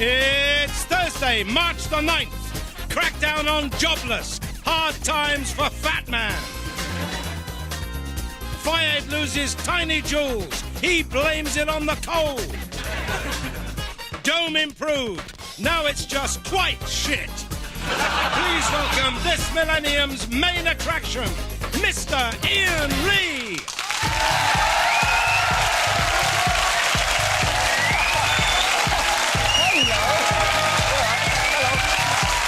It's Thursday, March the 9th. Crackdown on jobless. Hard times for fat man. Fired loses tiny jewels. He blames it on the cold. Dome improved. Now it's just quite shit. Please welcome this millennium's main attraction, Mr. Iain Lee.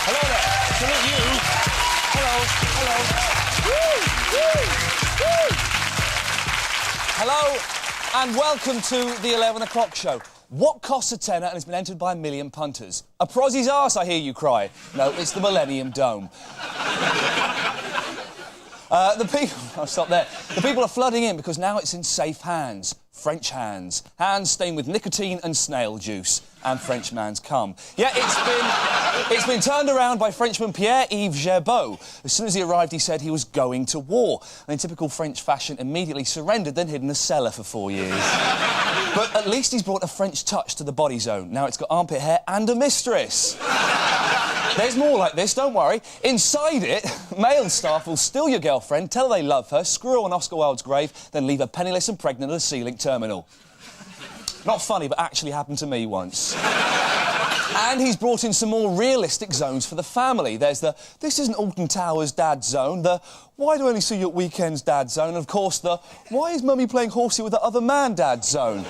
Hello there. Salute you. Hello and welcome to the 11 o'clock show. What costs a tenner and has been entered by 1 million punters? A prossy's arse, I hear you cry. No, it's the Millennium Dome. I'll stop there. The people are flooding in because now it's in safe hands. French hands. Hands stained with nicotine and snail juice. And Frenchman's cum. Yeah, it's been turned around by Frenchman Pierre-Yves Gervais. As soon as he arrived, he said he was going to war. And in typical French fashion, immediately surrendered, then hid in a cellar for 4 years. But at least he's brought a French touch to the body zone. Now it's got armpit hair and a mistress. There's more like this, don't worry. Inside it, male staff will steal your girlfriend, tell her they love her, screw her on Oscar Wilde's grave, then leave her penniless and pregnant at a Sea-Link terminal. Not funny, but actually happened to me once. And he's brought in some more realistic zones for the family. There's the "this isn't Alton Towers dad zone," the "why do I only see you at weekends dad zone," and of course the "why is mummy playing horsey with the other man dad zone."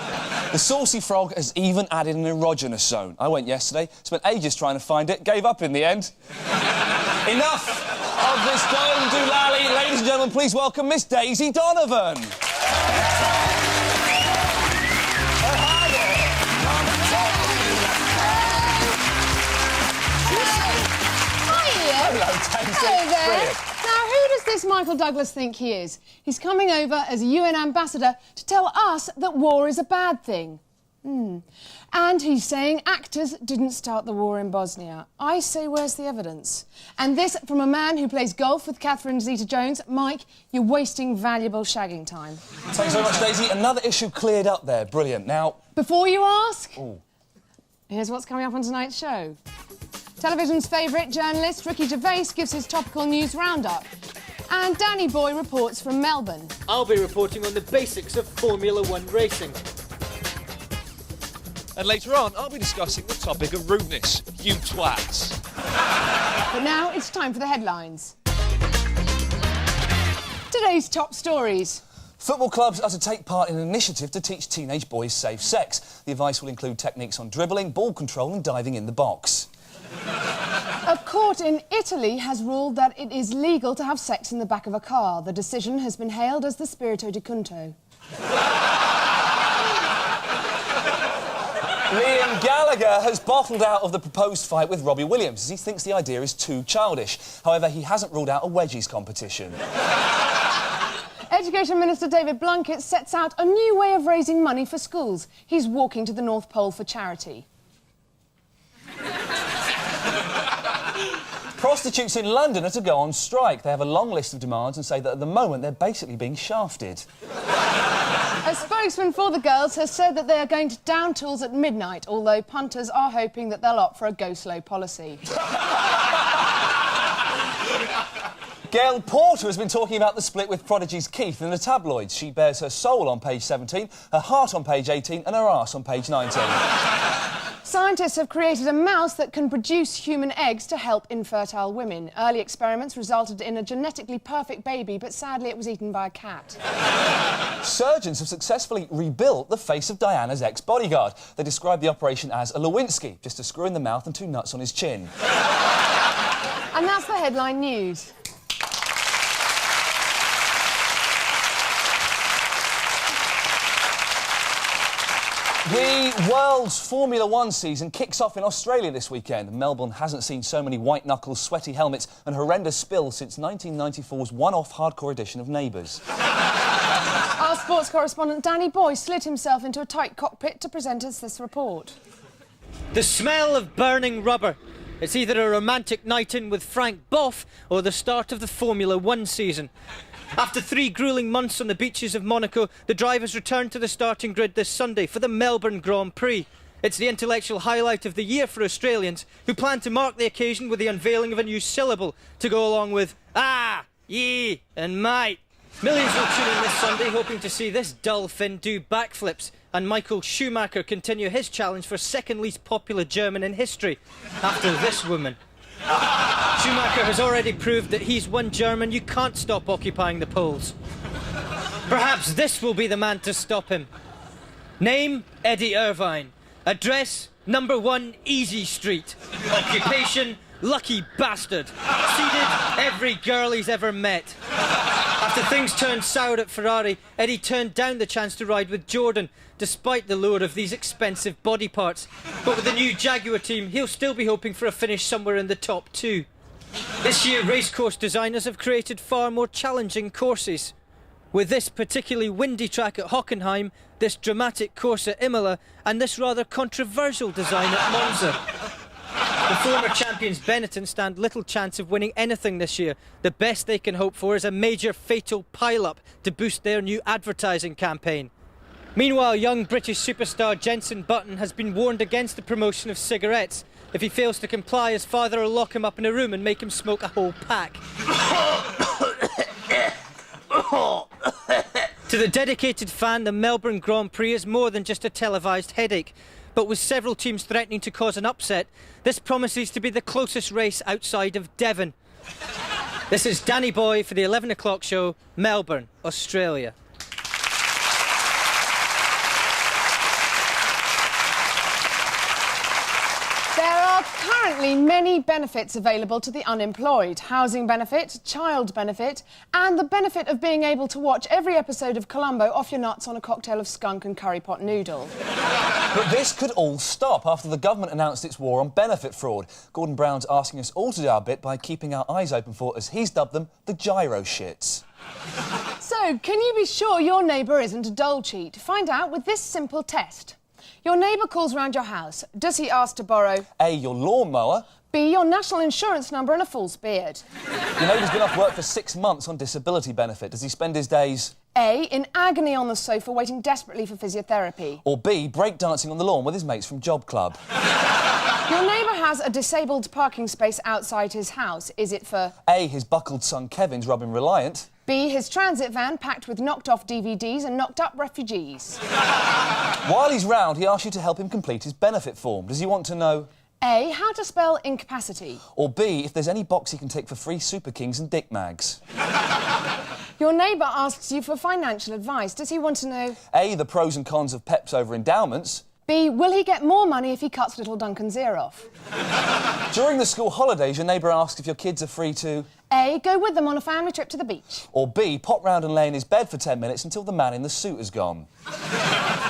The saucy frog has even added an erogenous zone. I went yesterday, spent ages trying to find it, gave up in the end. Enough of this dome doolally. Ladies and gentlemen, please welcome Miss Daisy Donovan. Hello there. Brilliant. Now, who does this Michael Douglas think he is? He's coming over as a UN ambassador to tell us that war is a bad thing. And he's saying actors didn't start the war in Bosnia. I say, where's the evidence? And this from a man who plays golf with Catherine Zeta-Jones. Mike, you're wasting valuable shagging time. Thanks very much, Daisy. Another issue cleared up there. Brilliant. Now... Before you ask, here's what's coming up on tonight's show. Television's favourite journalist, Ricky Gervais, gives his topical news roundup. And Danny Boy reports from Melbourne. I'll be reporting on the basics of Formula 1 racing. And later on, I'll be discussing the topic of rudeness. You twats. But now it's time for the headlines. Today's top stories. Football clubs are to take part in an initiative to teach teenage boys safe sex. The advice will include techniques on dribbling, ball control and diving in the box. A court in Italy has ruled that it is legal to have sex in the back of a car. The decision has been hailed as the spirito di conto. Liam Gallagher has bottled out of the proposed fight with Robbie Williams as he thinks the idea is too childish. However, he hasn't ruled out a wedgies competition. Education Minister David Blunkett sets out a new way of raising money for schools. He's walking to the North Pole for charity. Prostitutes in London are to go on strike. They have a long list of demands and say that at the moment they're basically being shafted. A spokesman for the girls has said that they are going to down tools at midnight, although punters are hoping that they'll opt for a go-slow policy. Gail Porter has been talking about the split with Prodigy's Keith in the tabloids. She bears her soul on page 17, her heart on page 18 and her arse on page 19. Scientists have created a mouse that can produce human eggs to help infertile women. Early experiments resulted in a genetically perfect baby, but sadly it was eaten by a cat. Surgeons have successfully rebuilt the face of Diana's ex-bodyguard. They described the operation as a Lewinsky, just a screw in the mouth and 2 nuts on his chin. And that's the headline news. The world's Formula 1 season kicks off in Australia this weekend. Melbourne hasn't seen so many white knuckles, sweaty helmets and horrendous spills since 1994's one-off hardcore edition of Neighbours. Our sports correspondent Danny Boy slid himself into a tight cockpit to present us this report. The smell of burning rubber. It's either a romantic night in with Frank Boff or the start of the Formula 1 season. After 3 gruelling months on the beaches of Monaco, the drivers return to the starting grid this Sunday for the Melbourne Grand Prix. It's the intellectual highlight of the year for Australians, who plan to mark the occasion with the unveiling of a new syllable to go along with ah, ye and mate. Millions will tune in this Sunday hoping to see this dull Finn do backflips and Michael Schumacher continue his challenge for second least popular German in history after this woman. Schumacher has already proved that he's one German you can't stop occupying the polls. Perhaps this will be the man to stop him. Name, Eddie Irvine. Address, number 1 Easy Street. Occupation, lucky bastard. Seeded every girl he's ever met. After things turned sour at Ferrari, Eddie turned down the chance to ride with Jordan, despite the lure of these expensive body parts. But with the new Jaguar team, he'll still be hoping for a finish somewhere in the top 2. This year, racecourse designers have created far more challenging courses. With this particularly windy track at Hockenheim, this dramatic course at Imola, and this rather controversial design at Monza. The former champions Benetton stand little chance of winning anything this year. The best they can hope for is a major fatal pile-up to boost their new advertising campaign. Meanwhile, young British superstar Jenson Button has been warned against the promotion of cigarettes. If he fails to comply, his father will lock him up in a room and make him smoke a whole pack. To the dedicated fan, the Melbourne Grand Prix is more than just a televised headache. But with several teams threatening to cause an upset, this promises to be the closest race outside of Devon. This is Danny Boy for the 11 o'clock show, Melbourne, Australia. There are currently many benefits available to the unemployed. Housing benefit, child benefit, and the benefit of being able to watch every episode of Columbo off your nuts on a cocktail of skunk and curry pot noodle. But this could all stop after the government announced its war on benefit fraud. Gordon Brown's asking us all to do our bit by keeping our eyes open for, as he's dubbed them, the gyro shits. So, can you be sure your neighbour isn't a dole cheat? Find out with this simple test. Your neighbour calls round your house. Does he ask to borrow A, your lawnmower. B, your national insurance number and a false beard? Your neighbour's been off work for 6 months on disability benefit. Does he spend his days... A, in agony on the sofa waiting desperately for physiotherapy? Or B, breakdancing on the lawn with his mates from Job Club? Your neighbour has a disabled parking space outside his house. Is it for A, his buckled son Kevin's rubbing Reliant. B, his transit van packed with knocked-off DVDs and knocked-up refugees? While he's round, he asks you to help him complete his benefit form. Does he want to know... A, how to spell incapacity? Or B, if there's any box he can tick for free Super Kings and Dick Mags? Your neighbour asks you for financial advice. Does he want to know A, the pros and cons of PEPs over endowments. B, will he get more money if he cuts little Duncan's ear off? During the school holidays, your neighbour asks if your kids are free to... A, go with them on a family trip to the beach. Or B, pop round and lay in his bed for 10 minutes until the man in the suit has gone.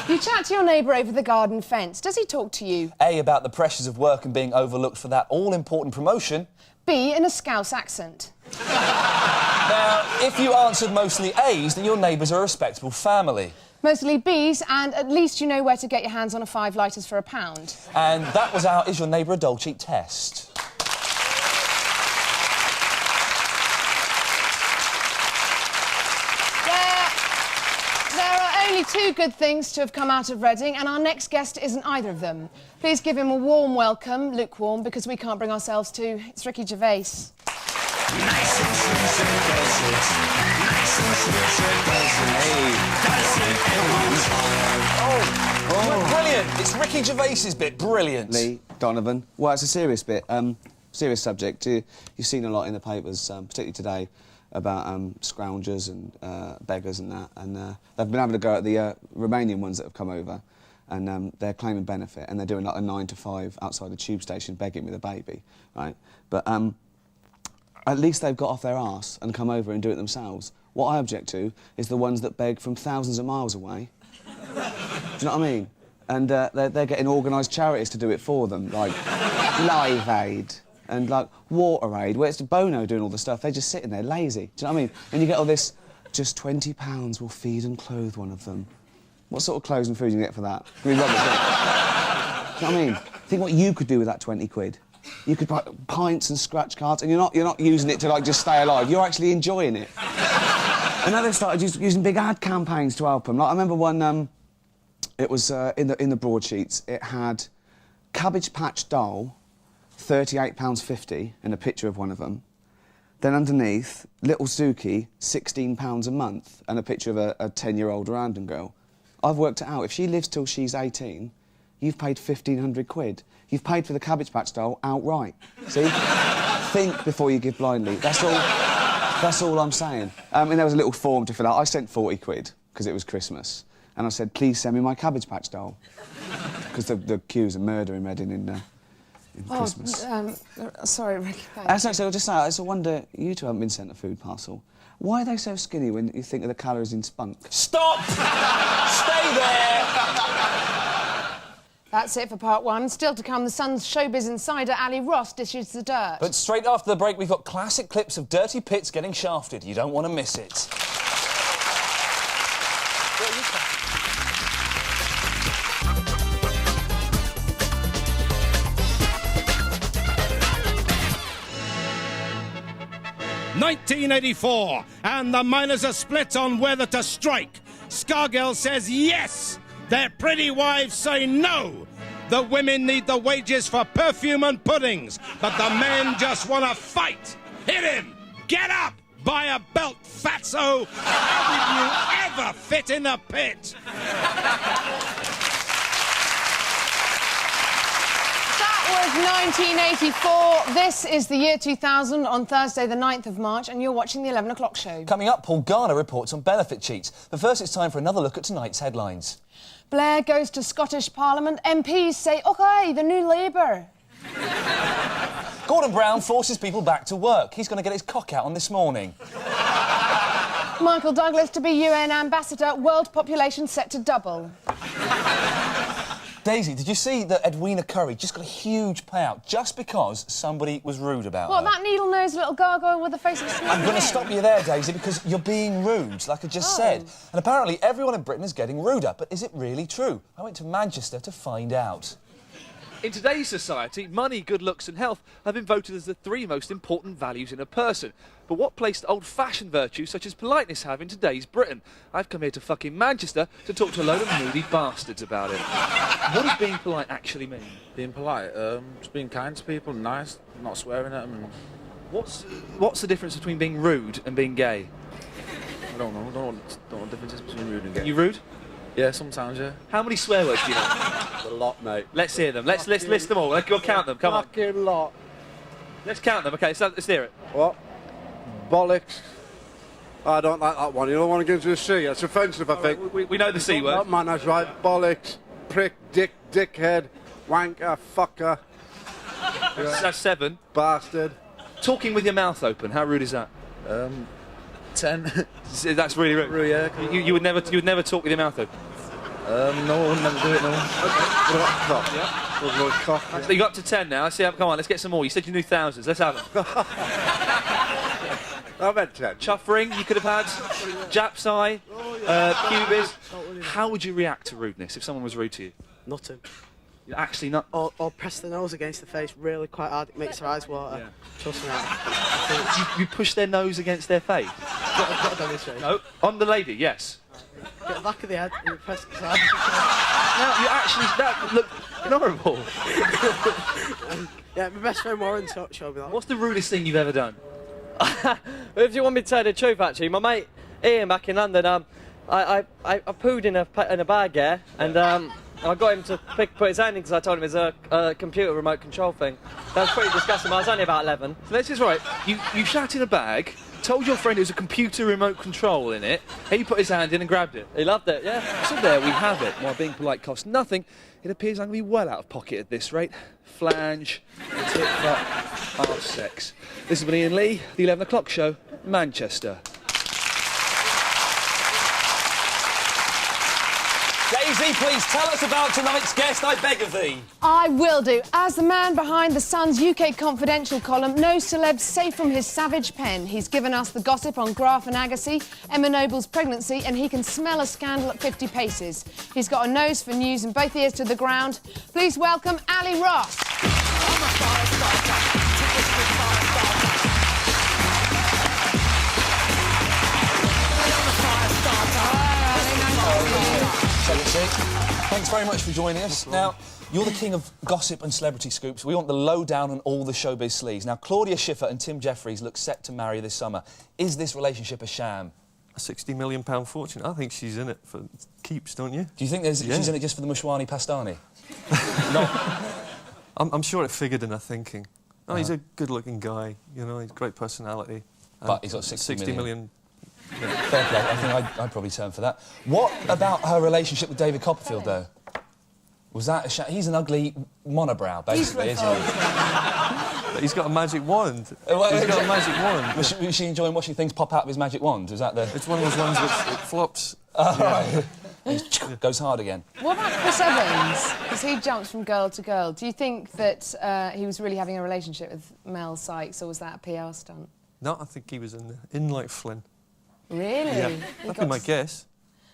You chat to your neighbour over the garden fence. Does he talk to you? A, about the pressures of work and being overlooked for that all-important promotion. B, in a Scouse accent. Now, if you answered mostly A's, then your neighbours are a respectable family. Mostly B's, and at least you know where to get your hands on a 5 litres for £1. And that was our Is Your Neighbour a Dole Cheat test. There are only 2 good things to have come out of Reading, and our next guest isn't either of them. Please give him a warm welcome, lukewarm, because we can't bring ourselves to. It's Ricky Gervais. Oh, brilliant! It's Ricky Gervais's bit. Brilliant. Lee, Donovan. Well, it's a serious bit. Serious subject. You've seen a lot in the papers, particularly today, about scroungers and beggars and that. And they've been having a go at the Romanian ones that have come over, and they're claiming benefit, and they're doing like a 9 to 5 outside the tube station begging with a baby, right? But at least they've got off their arse and come over and do it themselves. What I object to is the ones that beg from thousands of miles away. Do you know what I mean? And they're getting organised charities to do it for them, like Live Aid and like Water Aid, where it's Bono doing all the stuff. They're just sitting there lazy. Do you know what I mean? And you get all this, just £20 will feed and clothe one of them. What sort of clothes and food do you get for that? I mean, rubbish, isn't it? Do you know what I mean? Think what you could do with that 20 quid. You could buy pints and scratch cards, and you're not using it to like just stay alive. You're actually enjoying it. And now they've started using big ad campaigns to help them. Like I remember one It was in the broadsheets. It had Cabbage Patch Doll, £38.50, and a picture of one of them. Then underneath, Little Zuki, £16 a month, and a picture of a 10-year-old random girl. I've worked it out. If she lives till she's 18, you've paid 1,500 quid. You've paid for the Cabbage Patch Doll outright. See? Think before you give blindly. That's all I'm saying. And there was a little form to fill out. I sent 40 quid, because it was Christmas. And I said, please send me my Cabbage Patch Doll. Because the queues are murder in Reading in Christmas. Sorry, Rick. So I just wonder, you two haven't been sent a food parcel. Why are they so skinny when you think of the calories in spunk? Stop! Stay there! That's it for part one. Still to come, the Sun's showbiz insider Ali Ross dishes the dirt. But straight after the break, we've got classic clips of dirty pits getting shafted. You don't want to miss it. 1984, and the miners are split on whether to strike. Scargill says yes. Their pretty wives say no. The women need the wages for perfume and puddings, but the men just want to fight. Hit him! Get up! Buy a belt, fatso! How did you ever fit in a pit? That was 1984. This is the year 2000 on Thursday, the 9th of March, and you're watching the 11 o'clock show. Coming up, Paul Garner reports on benefit cheats. But first, it's time for another look at tonight's headlines. Blair goes to Scottish Parliament. MPs say, OK, the new Labour. Gordon Brown forces people back to work. He's going to get his cock out on This Morning. Michael Douglas to be UN ambassador. World population set to double. Daisy, did you see that Edwina Curry just got a huge payout just because somebody was rude about her? What, that needle-nosed little gargoyle with the face of a snake? I'm going to stop you there, Daisy, because you're being rude, like I just said. And apparently everyone in Britain is getting ruder. But is it really true? I went to Manchester to find out. In today's society, money, good looks and health have been voted as the three most important values in a person. But what place do old-fashioned virtues such as politeness have in today's Britain? I've come here to fucking Manchester to talk to a load of moody bastards about it. What does being polite actually mean? Being polite, just being kind to people, nice, not swearing at them. And What's the difference between being rude and being gay? I don't know. I don't know what the difference is between rude and gay. You rude? Yeah, sometimes, yeah. How many swear words do you know? A lot, mate. Let's hear them. Let's list them all. Let's go count them. Come on. Fucking lot. Let's count them. OK, let's hear it. What? Bollocks. I don't like that one. You don't want to get into the sea. That's offensive, I think. We know the C word. Oh, man, that's right. Bollocks, prick, dickhead, wanker, fucker. That's 7. Bastard. Talking with your mouth open. How rude is that? 10. That's really rude. Yeah. You would never talk with your mouth open. No, I would never do it, no. What about cock? Yeah. Cock. So you got to 10 now. Let's see. Come on, let's get some more. You said you knew thousands. Let's have them. I meant 10. Chuffering, you could have had. Jap's eye, pubis. How would you react to rudeness if someone was rude to you? Nothing. You're actually not. Or press the nose against the face really quite hard. It makes their eyes water. Yeah. Trust me. You push their nose against their face? Get it down this way. No. On the lady, yes. Get the back of the head and press the side. No, you actually. That look honourable. Yeah, my best friend Warren showed me that. What's the rudest thing you've ever done? If you want me to tell the truth, actually, my mate Iain back in London, I pooed in a bag, yeah, and I got him to put his hand in because I told him it's a computer remote control thing. That was pretty disgusting. I was only about 11. So this is right. You shat in a bag, told your friend it was a computer remote control in it, and he put his hand in and grabbed it. He loved it, yeah. So there we have it. While being polite costs nothing, it appears I'm going to be well out of pocket at this rate. Flange, tit-fuck, arse sex. This has been Iain Lee, the 11 o'clock show, Manchester. Daisy, please tell us about tonight's guest, I beg of thee. I will do. As the man behind the Sun's UK Confidential column, no celeb's safe from his savage pen. He's given us the gossip on Graf and Agassi, Emma Noble's pregnancy, and he can smell a scandal at 50 paces. He's got a nose for news and both ears to the ground. Please welcome Ali Ross. Thanks very much for joining us. Now, you're the king of gossip and celebrity scoops. We want the lowdown on all the showbiz sleaze. Now, Claudia Schiffer and Tim Jeffries look set to marry this summer. Is this relationship a sham? A £60 million fortune. I think she's in it for keeps, don't you? Do you think she's in it just for the Mushwani Pastani? I'm sure it figured in her thinking. Oh, he's a good-looking guy, you know, he's got great personality. But he's got 60 million. Yeah. Fair play. I think I'd probably turn for that. What about her relationship with David Copperfield, though? Was that a sham? He's an ugly monobrow, basically, isn't he? But he's got a magic wand. He's got a magic wand. Was she enjoying watching things pop out of his magic wand? Was that the... It's one of those ones that flops. Right. Goes hard again. What about Chris Evans? Because he jumps from girl to girl. Do you think that he was really having a relationship with Mel Sykes, or was that a PR stunt? No, I think he was in like Flynn. Really? Yeah, that'd be my guess.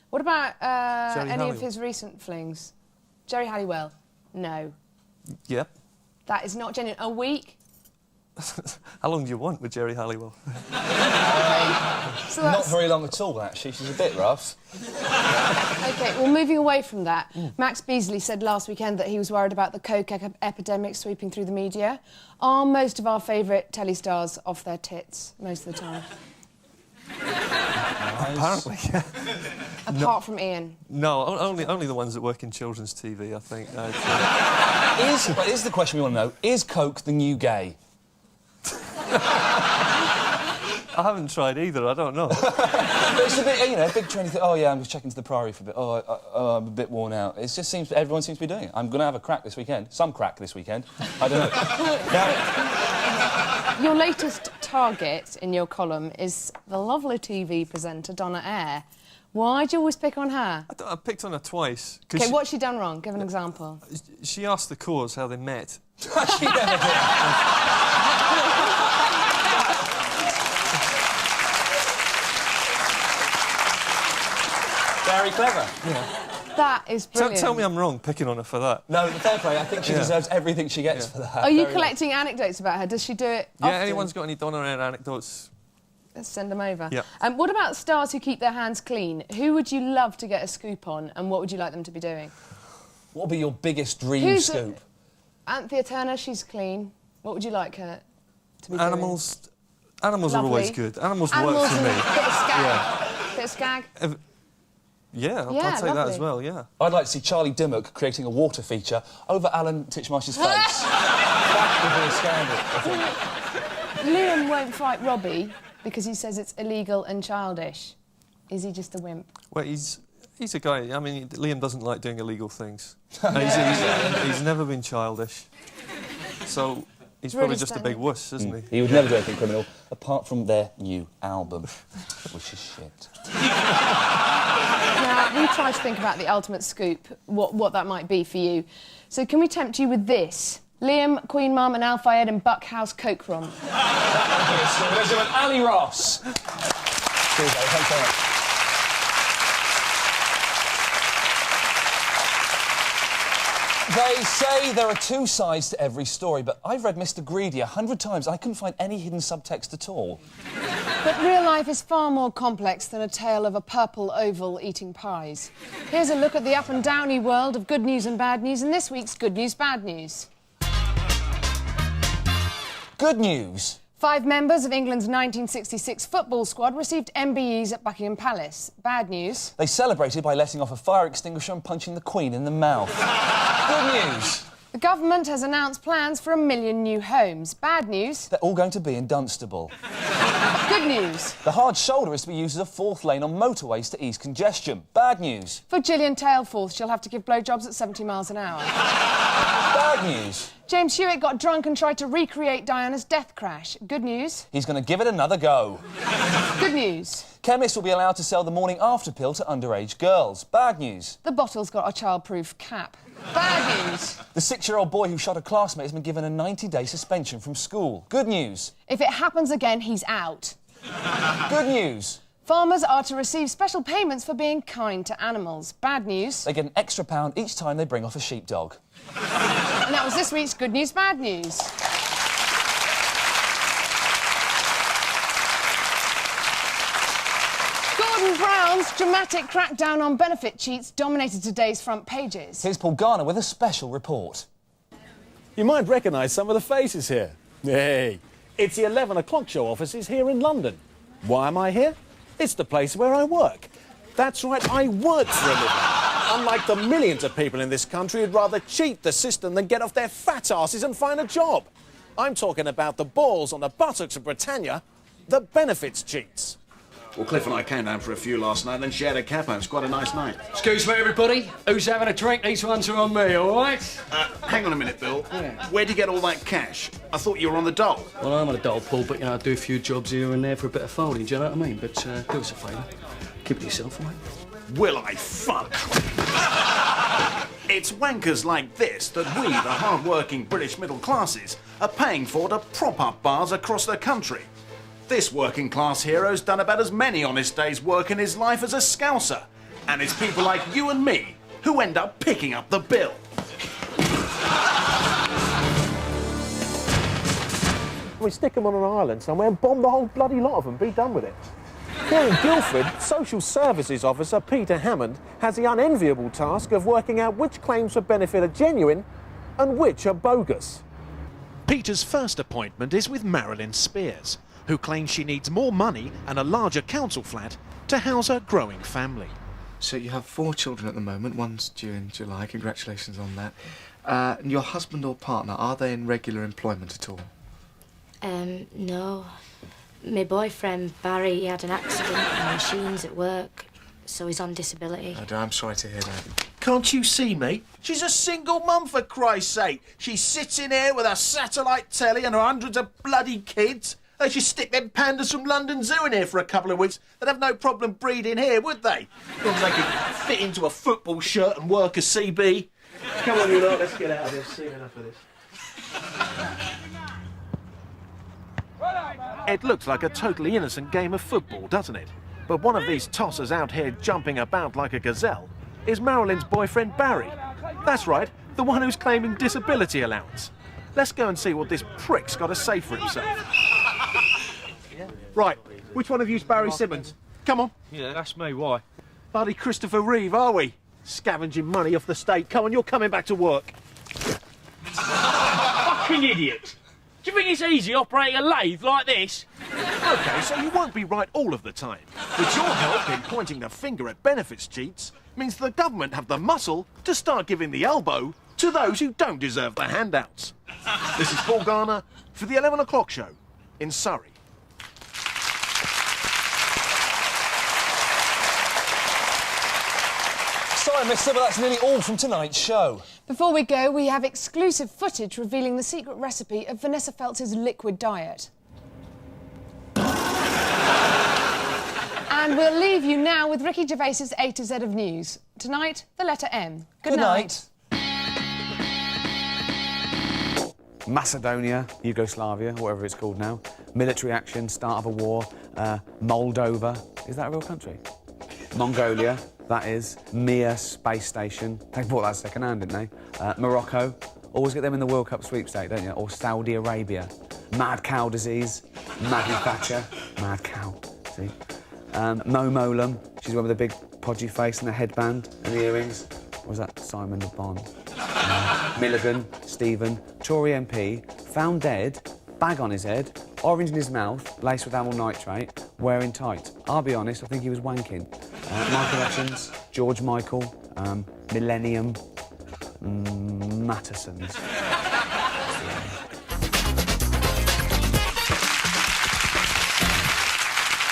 What about any Halliwell. of his recent flings? Jerry Halliwell? No. Yep. That is not genuine. A week? How long do you want with Jerry Halliwell? So Not very long at all, actually. She's a bit rough. OK, well, moving away from that, Max Beasley said last weekend that he was worried about the coke epidemic sweeping through the media. Are most of our favourite telly stars off their tits most of the time? Apparently, yeah. Apart from Iain. No, only the ones that work in children's TV, I think. But here's the question we want to know. Is coke the new gay? I haven't tried either, I don't know. But it's a bit, you know, a big trendy thing. Oh, yeah, I'm just checking to the Priory for a bit. Oh, I'm a bit worn out. It just seems... Everyone seems to be doing it. I'm going to have a crack this weekend. Some crack this weekend. I don't know. Your latest target in your column is the lovely TV presenter Donna Eyre. Why do you always pick on her? I picked on her twice. OK, what's she done wrong? Give an example. She asked the cause how they met. She never did. Very clever. Yeah. That is brilliant. Tell me I'm wrong picking on her for that. No, fair play. I think she deserves everything she gets for that. Are you collecting anecdotes about her? Does she do it often? Yeah, anyone's got any Donna Eyre anecdotes? Let's send them over. Yeah. What about stars who keep their hands clean? Who would you love to get a scoop on, and what would you like them to be doing? What would be your biggest dream scoop? Anthea Turner, she's clean. What would you like her to be Animals doing? are always good. Animals work for me. Bit of skag. Yeah. Bit of skag. Yeah, I'd take that as well, yeah. I'd like to see Charlie Dimmock creating a water feature over Alan Titchmarsh's face. That would be a scandal, I think. Liam won't fight Robbie because he says it's illegal and childish. Is he just a wimp? Well, he's a guy... I mean, Liam doesn't like doing illegal things. He's never been childish. So he's probably just a big wuss, isn't he? He would never do anything criminal, apart from their new album, which is shit. Now, we try to think about the ultimate scoop, what that might be for you. So can we tempt you with this? Liam, Queen Mum and Al Fayed in Buckhouse Coke Romp. Ladies and gentlemen, Ali Ross. Cheers, Ali. Thanks very much. They say there are two sides to every story, but I've read Mr. Greedy 100 times. I couldn't find any hidden subtext at all. But real life is far more complex than a tale of a purple oval eating pies. Here's a look at the up-and-downy world of good news and bad news in this week's Good News, Bad News. Good news. 5 members of England's 1966 football squad received MBEs at Buckingham Palace. Bad news. They celebrated by letting off a fire extinguisher and punching the Queen in the mouth. Good news. The government has announced plans for 1 million new homes. Bad news. They're all going to be in Dunstable. Good news. The hard shoulder is to be used as a fourth lane on motorways to ease congestion. Bad news. For Gillian Tailforth, she'll have to give blowjobs at 70 miles an hour. Bad news. James Hewitt got drunk and tried to recreate Diana's death crash. Good news. He's going to give it another go. Good news. Chemists will be allowed to sell the morning after pill to underage girls. Bad news. The bottle's got a childproof cap. Bad news. The 6-year-old boy who shot a classmate has been given a 90-day suspension from school. Good news. If it happens again, he's out. Good news. Farmers are to receive special payments for being kind to animals. Bad news. They get an extra £1 each time they bring off a sheepdog. And that was this week's Good News, Bad News. Gordon Crown's dramatic crackdown on benefit cheats dominated today's front pages. Here's Paul Garner with a special report. You might recognise some of the faces here. Hey, it's the 11 o'clock show offices here in London. Why am I here? It's the place where I work. That's right, I work for a living. Unlike the millions of people in this country who'd rather cheat the system than get off their fat asses and find a job. I'm talking about the balls on the buttocks of Britannia, the benefits cheats. Well, Cliff and I came down for a few last night, then shared a capo. It was quite a nice night. Excuse me, everybody. Who's having a drink? These ones are on me, all right? Hang on a minute, Bill. Where'd you get all that cash? I thought you were on the dole. Well, I'm on a dole, Paul, but, you know, I do a few jobs here and there for a bit of folding, do you know what I mean? But do us a favour. Keep it yourself, all right? Will I fuck? It's wankers like this that we, the hard-working British middle classes, are paying for to prop up bars across the country. This working-class hero's done about as many honest days' work in his life as a Scouser. And it's people like you and me who end up picking up the bill. We stick them on an island somewhere and bomb the whole bloody lot of them, be done with it. Here in Guildford, Social Services Officer Peter Hammond has the unenviable task of working out which claims for benefit are genuine and which are bogus. Peter's first appointment is with Marilyn Spears, who claims she needs more money and a larger council flat to house her growing family. So you have 4 children at the moment, one's due in July, congratulations on that. And your husband or partner, are they in regular employment at all? No. My boyfriend, Barry, he had an accident on machines at work, so he's on disability. Oh, I'm sorry to hear that. Can't you see me? She's a single mum, for Christ's sake. She sits in here with her satellite telly and her hundreds of bloody kids. They should stick them pandas from London Zoo in here for a couple of weeks. They'd have no problem breeding here, would they? As long as they could fit into a football shirt and work a CB. Come on, you lot, let's get out of here. I've seen enough of this. It looks like a totally innocent game of football, doesn't it? But one of these tossers out here jumping about like a gazelle is Marilyn's boyfriend Barry. That's right, the one who's claiming disability allowance. Let's go and see what this prick's got to say for himself. Right, which one of you's Barry Simmons? Come on. Yeah, that's me, why? Bloody Christopher Reeve, are we? Scavenging money off the state. Come on, you're coming back to work. Fucking idiot! Do you think it's easy operating a lathe like this? OK, so you won't be right all of the time. But your help in pointing the finger at benefits cheats means the government have the muscle to start giving the elbow to those who don't deserve the handouts. This is Paul Garner for the 11 o'clock show in Surrey. Sorry, mister, but that's nearly all from tonight's show. Before we go, we have exclusive footage revealing the secret recipe of Vanessa Feltz's liquid diet. And we'll leave you now with Ricky Gervais's A to Z of news. Tonight, the letter M. Good night. Macedonia, Yugoslavia, whatever it's called now. Military action, start of a war. Moldova. Is that a real country? Mongolia, that is. Mir space station. They bought that second hand, didn't they? Morocco. Always get them in the World Cup sweepstake, don't you? Or Saudi Arabia. Mad cow disease. Maggie Thatcher. Mad cow. See? Mo Molam. She's the one with the big podgy face and the headband and the earrings. Or was that Simon Le Bon? Milligan, Stephen, Tory MP, found dead, bag on his head, orange in his mouth, laced with amyl nitrate, wearing tight. I'll be honest, I think he was wanking. Michael Hutchins, George Michael, Millennium, Mattersons.